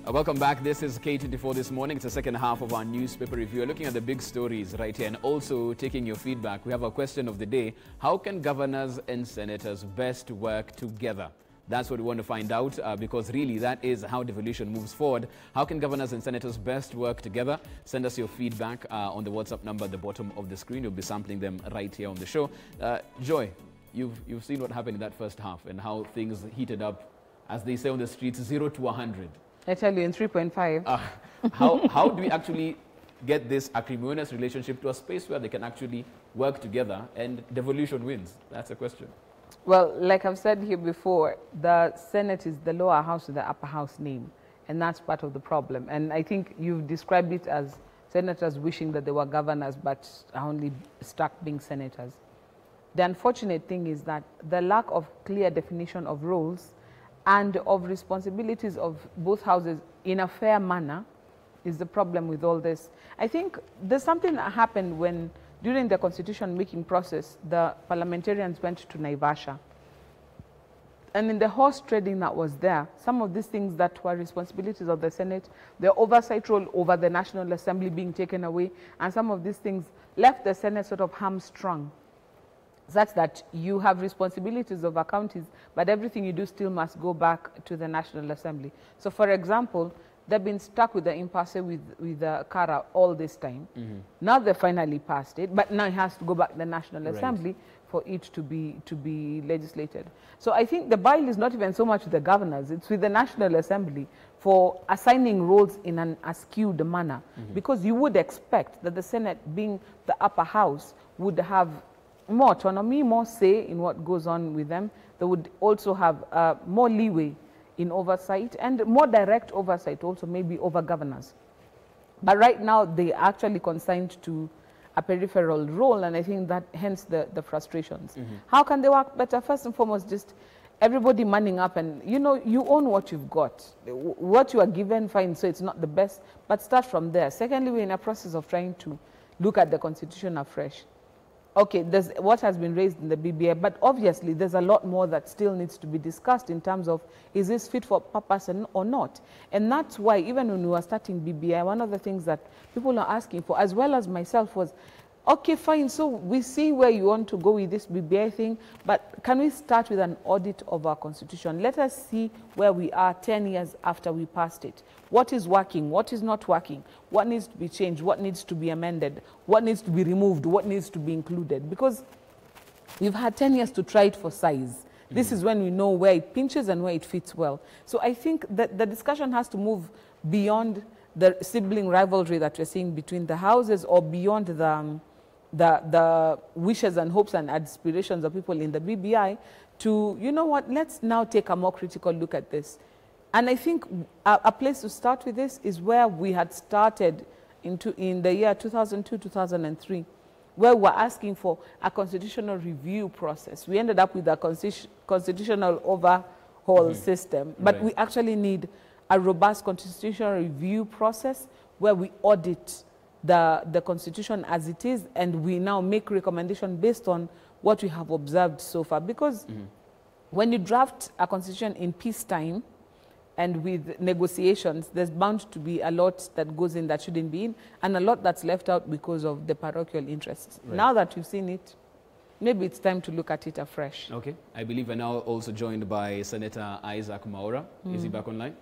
Welcome back. This is K24 this morning. It's the second half of our newspaper review. We're looking at the big stories right here and also taking your feedback. We have a question of the day. How can governors and senators best work together? That's what we want to find out because really that is how devolution moves forward. How can governors and senators best work together? Send us your feedback on the WhatsApp number at the bottom of the screen. We'll be sampling them right here on the show. Joy, you've seen what happened in that first half and how things heated up, as they say on the streets, 0 to 100. I tell you, in 3.5. How do we actually get this acrimonious relationship to a space where they can actually work together and devolution wins? That's a question. Well, like I've said here before, the Senate is the lower house to the upper house name, and that's part of the problem. And I think you've described it as senators wishing that they were governors but are only stuck being senators. The unfortunate thing is that the lack of clear definition of roles and of responsibilities of both houses in a fair manner is the problem with all this. I think there's something that happened when, during the constitution-making process, the parliamentarians went to Naivasha. And in the horse trading that was there, some of these things that were responsibilities of the Senate, the oversight role over the National Assembly being taken away, and some of these things left the Senate sort of hamstrung, such that you have responsibilities over counties, but everything you do still must go back to the National Assembly. So, for example, they've been stuck with the impasse with the CARA all this time. Now they finally passed it, but now it has to go back to the National Assembly for it to be legislated. So I think the bile is not even so much with the governors, it's with the National Assembly for assigning roles in an askewed manner. Because you would expect that the Senate, being the upper house, would have more autonomy, more say in what goes on with them. They would also have more leeway in oversight and more direct oversight also maybe over governors. But right now they are actually consigned to a peripheral role, and I think that hence the frustrations. How can they work better? First and foremost, just everybody manning up and, you know, you own what you've got. What you are given, fine, so it's not the best, but start from there. Secondly, we're in a process of trying to look at the constitution afresh. Okay, there's what has been raised in the BBI, but obviously there's a lot more that still needs to be discussed in terms of, is this fit for purpose or not? And that's why even when we were starting BBI, one of the things that people are asking for, as well as myself, was, okay, fine, so we see where you want to go with this BBI thing, but can we start with an audit of our constitution? Let us see where we are 10 years after we passed it. What is working? What is not working? What needs to be changed? What needs to be amended? What needs to be removed? What needs to be included? Because we've had 10 years to try it for size. This is when we know where it pinches and where it fits well. So I think that the discussion has to move beyond the sibling rivalry that we're seeing between the houses, or beyond the wishes and hopes and aspirations of people in the BBI to, you know what, let's now take a more critical look at this. And I think a place to start with this is where we had started in the year 2002, 2003, where we're asking for a constitutional review process. We ended up with a constitutional overhaul system, but we actually need a robust constitutional review process where we audit the Constitution as it is, and we now make recommendations based on what we have observed so far. Because when you draft a Constitution in peacetime and with negotiations, there's bound to be a lot that goes in that shouldn't be in, and a lot that's left out because of the parochial interests. Now that you've seen it, maybe it's time to look at it afresh. Okay. I believe we're now also joined by Senator Isaac Maura. Is he back online?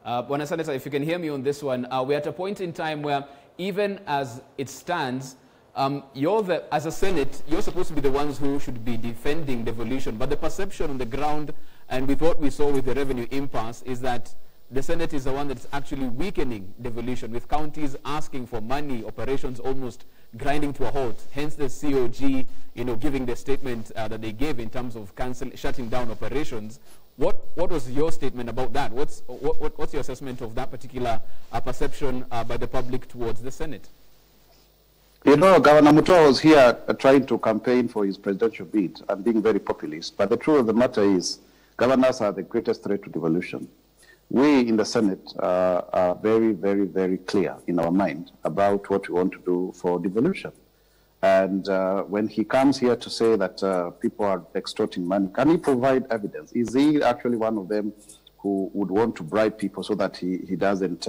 Bwana Senator, if you can hear me on this one, we're at a point in time where even as it stands, as a Senate, you're supposed to be the ones who should be defending devolution, but the perception on the ground and with what we saw with the revenue impasse is that the Senate is the one that's actually weakening devolution, with counties asking for money, operations almost grinding to a halt, hence the COG, giving the statement that they gave in terms of shutting down operations. What was your statement about that? What's your assessment of that particular perception by the public towards the Senate? Governor Mutua was here trying to campaign for his presidential bid and being very populist. But the truth of the matter is, governors are the greatest threat to devolution. We in the Senate are very, very, very clear in our mind about what we want to do for devolution. And when he comes here to say that people are extorting money, can he provide evidence? Is he actually one of them who would want to bribe people so that he doesn't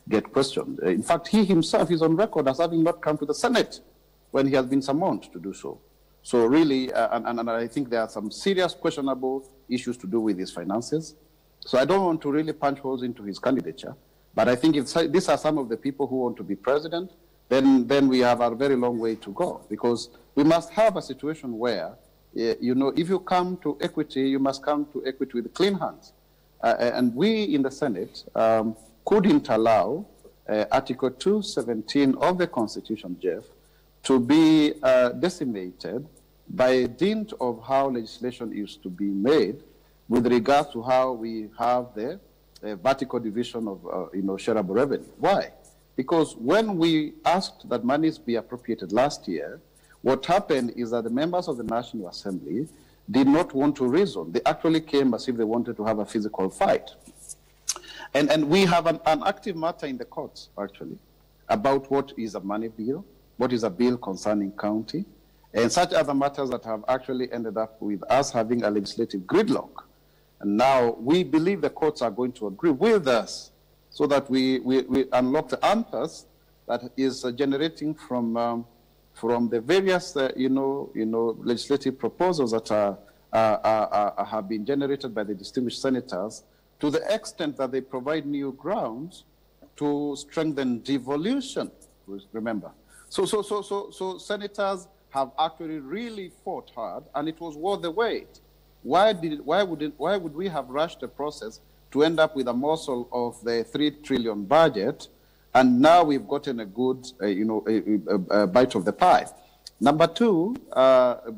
get questioned? In fact, he himself is on record as having not come to the Senate when he has been summoned to do so. So really, and I think there are some serious questionable issues to do with his finances. So I don't want to really punch holes into his candidature, but I think if these are some of the people who want to be president, then we have a very long way to go, because we must have a situation where, you know, if you come to equity, you must come to equity with clean hands. And we in the Senate couldn't allow Article 217 of the Constitution, Jeff, to be decimated by dint of how legislation used to be made with regard to how we have the vertical division of shareable revenue. Why? Because when we asked that monies be appropriated last year, what happened is that the members of the National Assembly did not want to reason. They actually came as if they wanted to have a physical fight. And we have an active matter in the courts, actually, about what is a money bill, what is a bill concerning county, and such other matters that have actually ended up with us having a legislative gridlock. And now we believe the courts are going to agree with us so that we unlock the impasse that is generating from the various legislative proposals that have been generated by the distinguished senators, to the extent that they provide new grounds to strengthen devolution. Remember, so senators have actually really fought hard, and it was worth the wait. Why would we have rushed the process to end up with a morsel of the 3 trillion budget, and now we've gotten a good, a bite of the pie? Number two,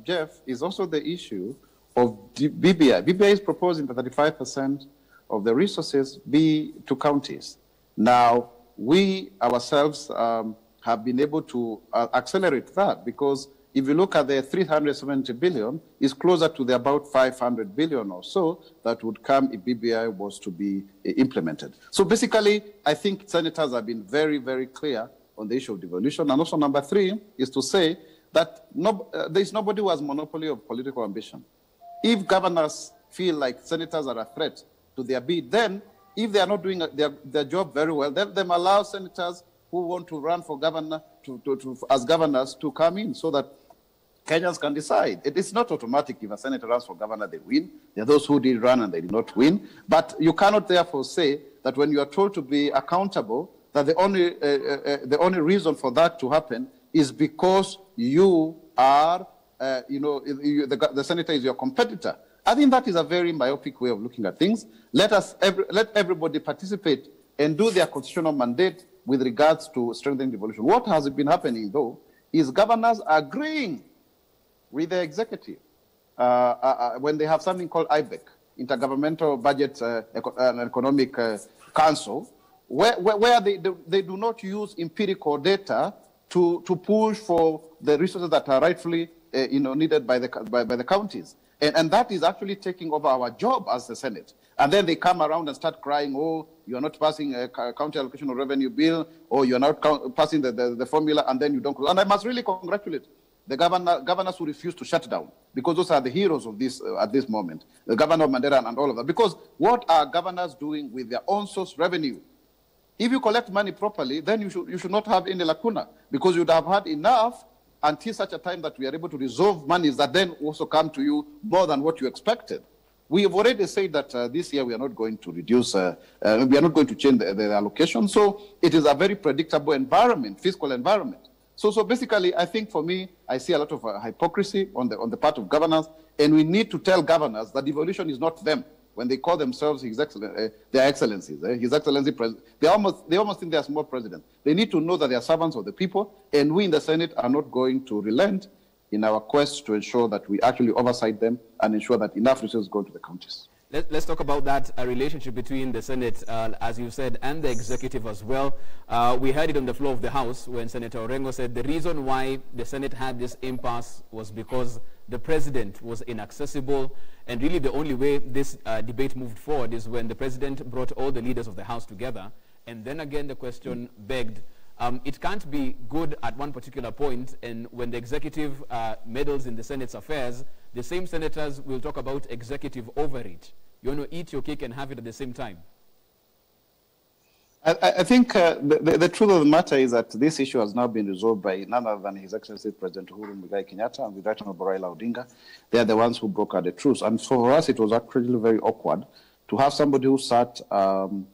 Jeff, is also the issue of BBI. BBI is proposing that 35% of the resources be to counties. Now, we ourselves have been able to accelerate that, because if you look at the 370 billion, it's closer to the about 500 billion or so that would come if BBI was to be implemented. So basically, I think senators have been very, very clear on the issue of devolution. And also number three is to say that there is nobody who has monopoly of political ambition. If governors feel like senators are a threat to their bid, then if they are not doing their job very well, then them allow senators who want to run for governor as governors to come in so that Kenyans can decide. It is not automatic. If a senator runs for governor, they win. There are those who did run and they did not win. But you cannot therefore say that when you are told to be accountable, that the only reason for that to happen is because you are, the senator is your competitor. I think that is a very myopic way of looking at things. Let everybody participate and do their constitutional mandate with regards to strengthening devolution. What has been happening, though, is governors agreeing with the executive when they have something called IBEC, Intergovernmental Budget and Economic Council, where they do not use empirical data to push for the resources that are rightfully needed by the counties. And that is actually taking over our job as the Senate. And then they come around and start crying, oh, you're not passing a county allocation of revenue bill, or you're not passing the formula, and then you don't. And I must really congratulate the governors who refuse to shut down, because those are the heroes of this at this moment. The governor of Mandera and all of that. Because what are governors doing with their own source revenue? If you collect money properly, then you should not have any lacuna, because you'd have had enough until such a time that we are able to resolve monies that then also come to you more than what you expected. We have already said that this year we are not going to reduce, we are not going to change the allocation. So it is a very predictable environment, fiscal environment. So basically, I think for me, I see a lot of hypocrisy on the part of governors, and we need to tell governors that devolution is not them. When they call themselves their excellencies, His Excellency President, they almost think they are small presidents. They need to know that they are servants of the people, and we in the Senate are not going to relent in our quest to ensure that we actually oversight them and ensure that enough resources go to the counties. Let's talk about that relationship between the Senate, as you said, and the executive as well. We heard it on the floor of the House when Senator Orengo said the reason why the Senate had this impasse was because the president was inaccessible, and really the only way this debate moved forward is when the president brought all the leaders of the House together, and then again the question begged, It can't be good at one particular point, and when the executive meddles in the Senate's affairs, the same senators will talk about executive overreach. You want to eat your cake and have it at the same time. I think the truth of the matter is that this issue has now been resolved by none other than His Excellency President Uhuru Muigai Kenyatta and with Right Honorable Raila Odinga. They are the ones who brokered the truce. And so for us, it was actually very awkward to have somebody who sat in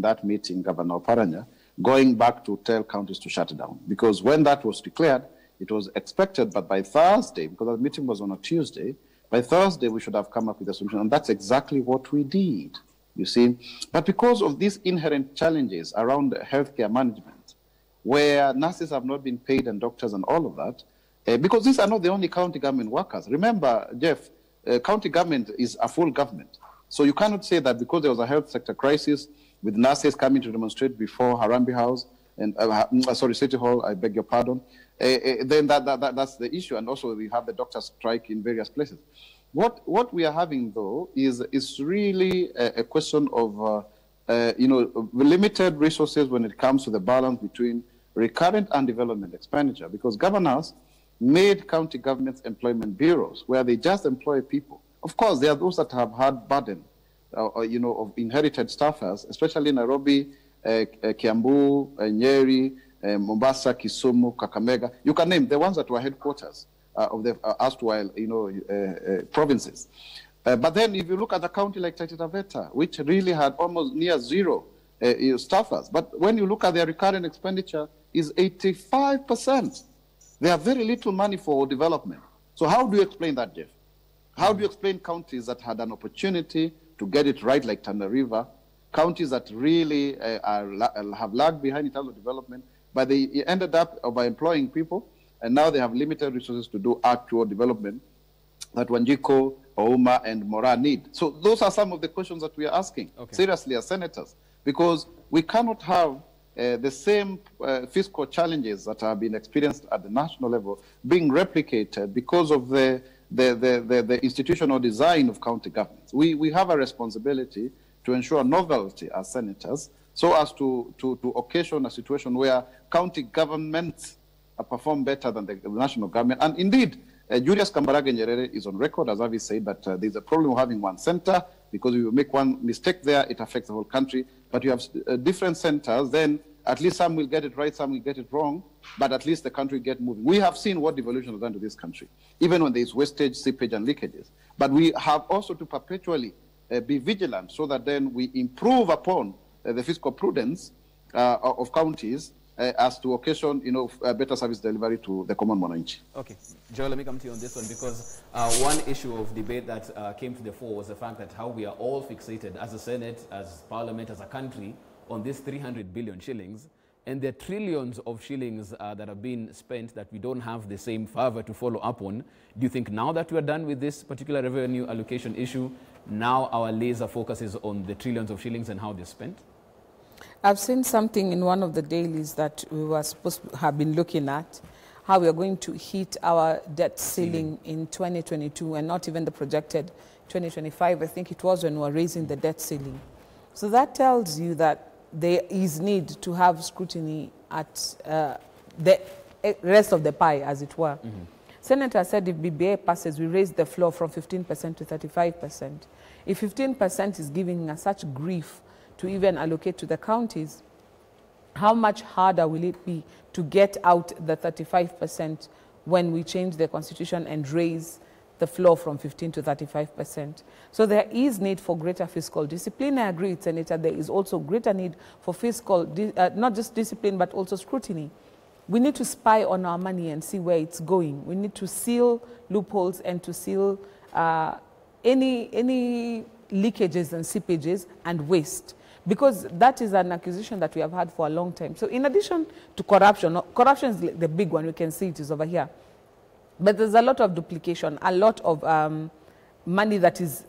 that meeting, Governor Oparanya, going back to tell counties to shut down. Because when that was declared, it was expected, but by Thursday, because the meeting was on a Tuesday, by Thursday we should have come up with a solution. And that's exactly what we did. You see, but because of these inherent challenges around healthcare management, where nurses have not been paid and doctors and all of that, because these are not the only county government workers. Remember, Jeff, county government is a full government. So you cannot say that because there was a health sector crisis with nurses coming to demonstrate before Harambee House and, City Hall, I beg your pardon, then that's the issue. And also we have the doctors strike in various places. What we are having, though, is really a question of, limited resources when it comes to the balance between recurrent and development expenditure, because governors made county governments employment bureaus where they just employ people. Of course, there are those that have had burden, of inherited staffers, especially Nairobi, Kiambu, Nyeri, Mombasa, Kisumu, Kakamega. You can name the ones that were headquarters of the erstwhile, provinces. But then if you look at a county like Taita Taveta, which really had almost near zero staffers, but when you look at their recurrent expenditure is 85%. They have very little money for development. So how do you explain that, Jeff? How do you explain counties that had an opportunity to get it right, like Tana River, counties that really have lagged behind in terms of development, but they ended up by employing people, and now they have limited resources to do actual development that Wanjiko, Ouma, and Mora need. So those are some of the questions that we are asking, seriously, as senators, because we cannot have the same fiscal challenges that have been experienced at the national level being replicated because of the institutional design of county governments. We have a responsibility to ensure novelty as senators so as to occasion a situation where county governments perform better than the national government. And indeed, Julius Kambarage Nyerere is on record, as Avi said, that there's a problem of having one center, because if you make one mistake there, it affects the whole country. But you have different centers, then at least some will get it right, some will get it wrong, but at least the country get moving. We have seen what devolution has done to this country, even when there's wastage, seepage, and leakages. But we have also to perpetually be vigilant so that then we improve upon the fiscal prudence of counties as to occasion, better service delivery to the common mwananchi. Okay, Joel, let me come to you on this one, because one issue of debate that came to the fore was the fact that how we are all fixated as a Senate, as Parliament, as a country, on this 300 billion shillings, and the trillions of shillings that have been spent that we don't have the same fervor to follow up on. Do you think now that we are done with this particular revenue allocation issue, now our laser focus is on the trillions of shillings and how they're spent? I've seen something in one of the dailies that we were supposed to have been looking at, how we are going to hit our debt ceiling in 2022 and not even the projected 2025. I think it was when we were raising the debt ceiling. So that tells you that there is need to have scrutiny at the rest of the pie, as it were. Senator said if BBA passes, we raise the floor from 15% to 35%. If 15% is giving us such grief to even allocate to the counties, how much harder will it be to get out the 35% when we change the constitution and raise the floor from 15 to 35%. So there is need for greater fiscal discipline. I agree with Senator, there is also greater need for fiscal, not just discipline, but also scrutiny. We need to spy on our money and see where it's going. We need to seal loopholes and to seal any leakages and seepages and waste, because that is an accusation that we have had for a long time. So in addition to corruption, corruption is the big one, we can see it is over here. But there's a lot of duplication, a lot of money that is,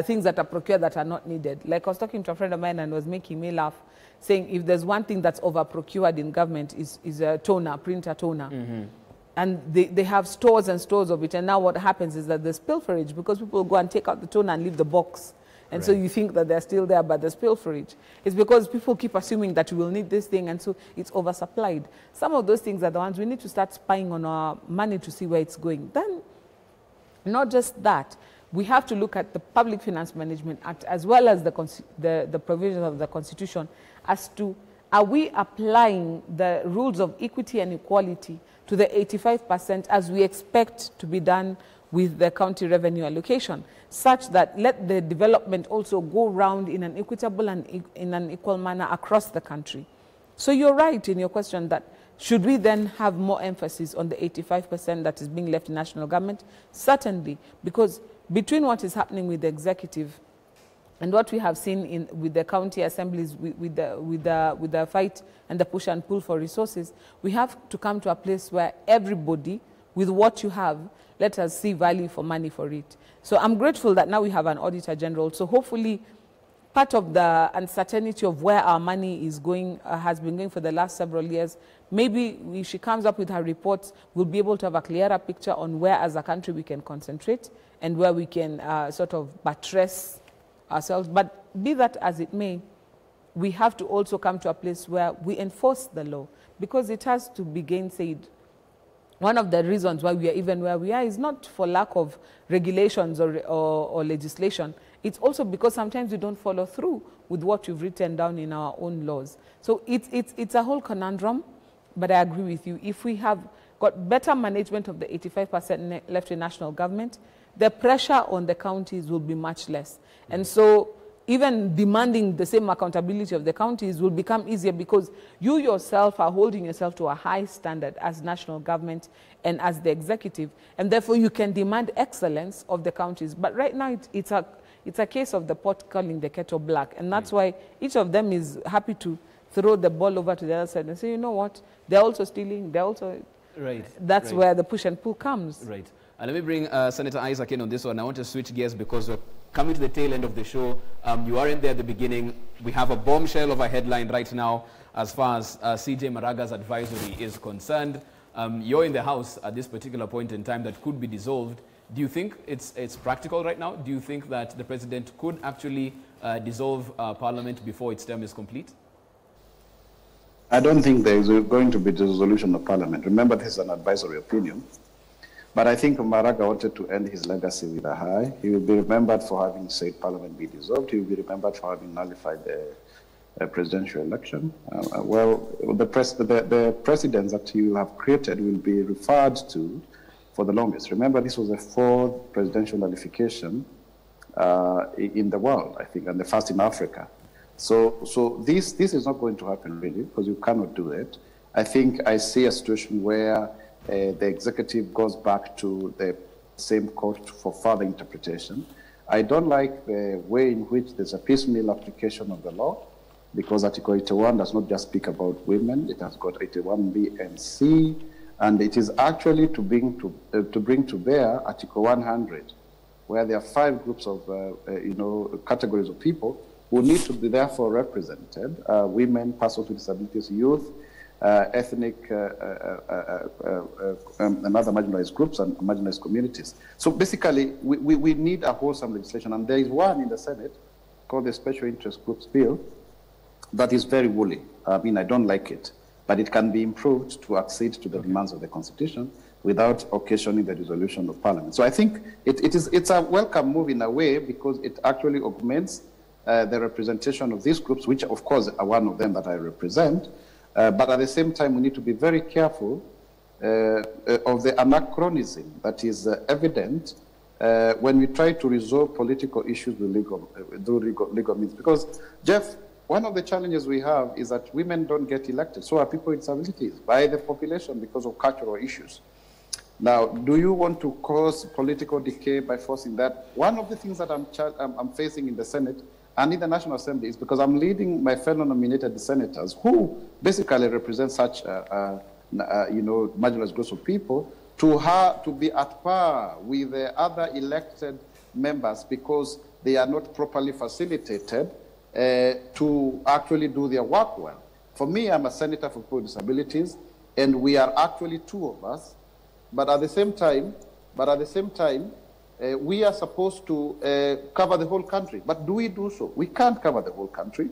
things that are procured that are not needed. Like I was talking to a friend of mine and was making me laugh, saying if there's one thing that's over-procured in government is a toner, printer toner. And they have stores and stores of it. And now what happens is that there's pilferage because people go and take out the toner and leave the box. And so you think that they're still there, but there's pilferage. It's because people keep assuming that we will need this thing, and so it's oversupplied. Some of those things are the ones we need to start spying on our money to see where it's going. Then, not just that, we have to look at the Public Finance Management Act as well as the provisions of the Constitution as to, are we applying the rules of equity and equality to the 85% as we expect to be done with the county revenue allocation, such that let the development also go round in an equitable and in an equal manner across the country. So you're right in your question that should we then have more emphasis on the 85% that is being left in national government? Certainly, because between what is happening with the executive and what we have seen with the county assemblies, with the fight and the push and pull for resources, we have to come to a place where everybody, with what you have, let us see value for money for it. So I'm grateful that now we have an Auditor General. So hopefully part of the uncertainty of where our money is going, has been going for the last several years, maybe if she comes up with her reports, we'll be able to have a clearer picture on where as a country we can concentrate and where we can sort of buttress ourselves. But be that as it may, we have to also come to a place where we enforce the law, because it has to be gainsaid. One of the reasons why we are even where we are is not for lack of regulations or legislation. It's also because sometimes we don't follow through with what you've written down in our own laws. So it's a whole conundrum, but I agree with you. If we have got better management of the 85% left in national government, the pressure on the counties will be much less. And so even demanding the same accountability of the counties will become easier, because you yourself are holding yourself to a high standard as national government and as the executive, and therefore you can demand excellence of the counties. But right now it's a case of the pot calling the kettle black, and that's why each of them is happy to throw the ball over to the other side and say, you know what, they're also stealing, they're also... Right. That's where the push and pull comes. Right. And let me bring Senator Isaac in on this one. I want to switch gears because we're coming to the tail end of the show. You aren't there at the beginning. We have a bombshell of a headline right now as far as CJ Maraga's advisory is concerned. You're in the House at this particular point in time that could be dissolved. Do you think it's practical right now? Do you think that the President could actually dissolve Parliament before its term is complete? I don't think there is going to be dissolution of Parliament. Remember, this is an advisory opinion. But I think Maraga wanted to end his legacy with a high. He will be remembered for having said Parliament be dissolved. He will be remembered for having nullified the presidential election. The precedents that you have created will be referred to for the longest. Remember, this was the fourth presidential nullification in the world, I think, and the first in Africa. So this is not going to happen, really, because you cannot do it. I think I see a situation where the executive goes back to the same court for further interpretation. I don't like the way in which there's a piecemeal application of the law, because Article 81 does not just speak about women. It has got 81B and C, and it is actually to bring to bear Article 100, where there are 5 groups of categories of people who need to be therefore represented: women, persons with disabilities, youth, ethnic and other marginalized groups and marginalized communities. So basically, we need a wholesome legislation, and there is one in the Senate called the Special Interest Groups Bill that is very woolly. I mean, I don't like it, but it can be improved to accede to the demands of the Constitution without occasioning the dissolution of Parliament. So I think it's a welcome move in a way, because it actually augments the representation of these groups, which of course are one of them that I represent. But at the same time, we need to be very careful of the anachronism that is evident when we try to resolve political issues with legal means. Because, Jeff, one of the challenges we have is that women don't get elected. So are people with disabilities by the population because of cultural issues. Now, do you want to cause political decay by forcing that? One of the things that I'm facing in the Senate and in the National Assembly is because I'm leading my fellow nominated senators who basically represent such, marginalized groups of people to be at par with the other elected members, because they are not properly facilitated to actually do their work well. For me, I'm a senator for people with disabilities, and we are actually 2 of us. But at the same time, we are supposed to cover the whole country. But do we do so? We can't cover the whole country.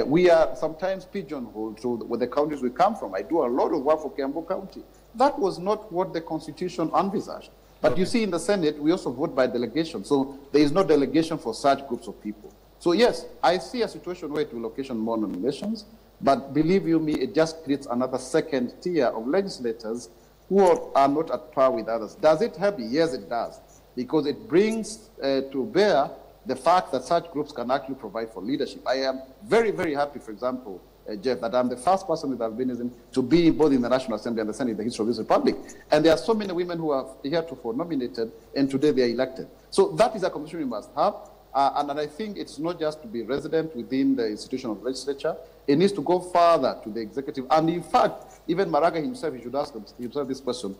We are sometimes pigeonholed to the counties we come from. I do a lot of work for Kiambu County. That was not what the Constitution envisaged. But you see, in the Senate, we also vote by delegation. So there is no delegation for such groups of people. So yes, I see a situation where it will occasion more nominations. But believe you me, it just creates another second tier of legislators who are not at par with others. Does it help? Yes, it does. Because it brings to bear the fact that such groups can actually provide for leadership. I am very, very happy, for example, Jeff, that I'm the first person with albinism to be both in the National Assembly and the Senate in the history of this republic. And there are so many women who are heretofore nominated, and today they are elected. So that is a conversation we must have. And I think it's not just to be resident within the institution of legislature. It needs to go further to the executive. And in fact, even Maraga himself, he should ask himself this question,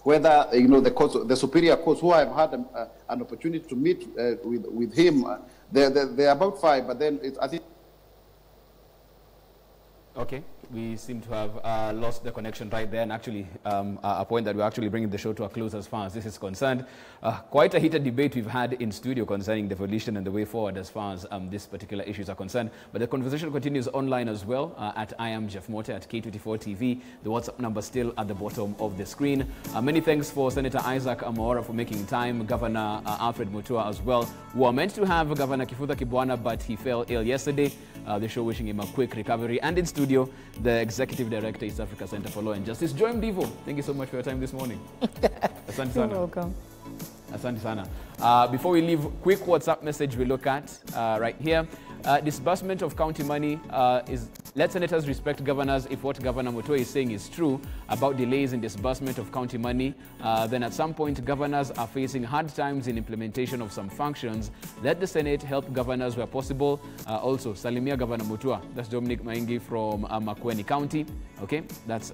whether, you know, the superior courts, who I've had an opportunity to meet with him, they're about 5, but then I think... Okay, we seem to have lost the connection right there, and actually a point that we're actually bringing the show to a close as far as this is concerned. Quite a heated debate we've had in studio concerning devolution and the way forward as far as these particular issues are concerned. But the conversation continues online as well at I am Jeff Mote at K24 TV. The WhatsApp number still at the bottom of the screen. Many thanks for Senator Isaac Amora for making time, Governor Alfred Mutua as well. We were meant to have Governor Kifutha Kibwana, but he fell ill yesterday. The show wishing him a quick recovery. And in studio, the Executive Director, East Africa Center for Law and Justice, Mdivo. Thank you so much for your time this morning. Asante sana. You're welcome. Asante sana. Before we leave, quick WhatsApp message we look at right here. Disbursement of county money is, let senators respect governors. If what Governor Mutua is saying is true about delays in disbursement of county money, then at some point governors are facing hard times in implementation of some functions. Let the Senate help governors where possible. Also, Salimia Governor Mutua. That's Dominic Maingi from Makueni County. Okay, that's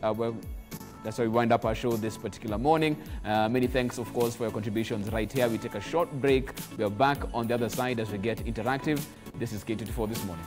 that's how we wind up our show this particular morning. Many thanks, of course, for your contributions right here. We take a short break. We are back on the other side as we get interactive. This is K24 This Morning.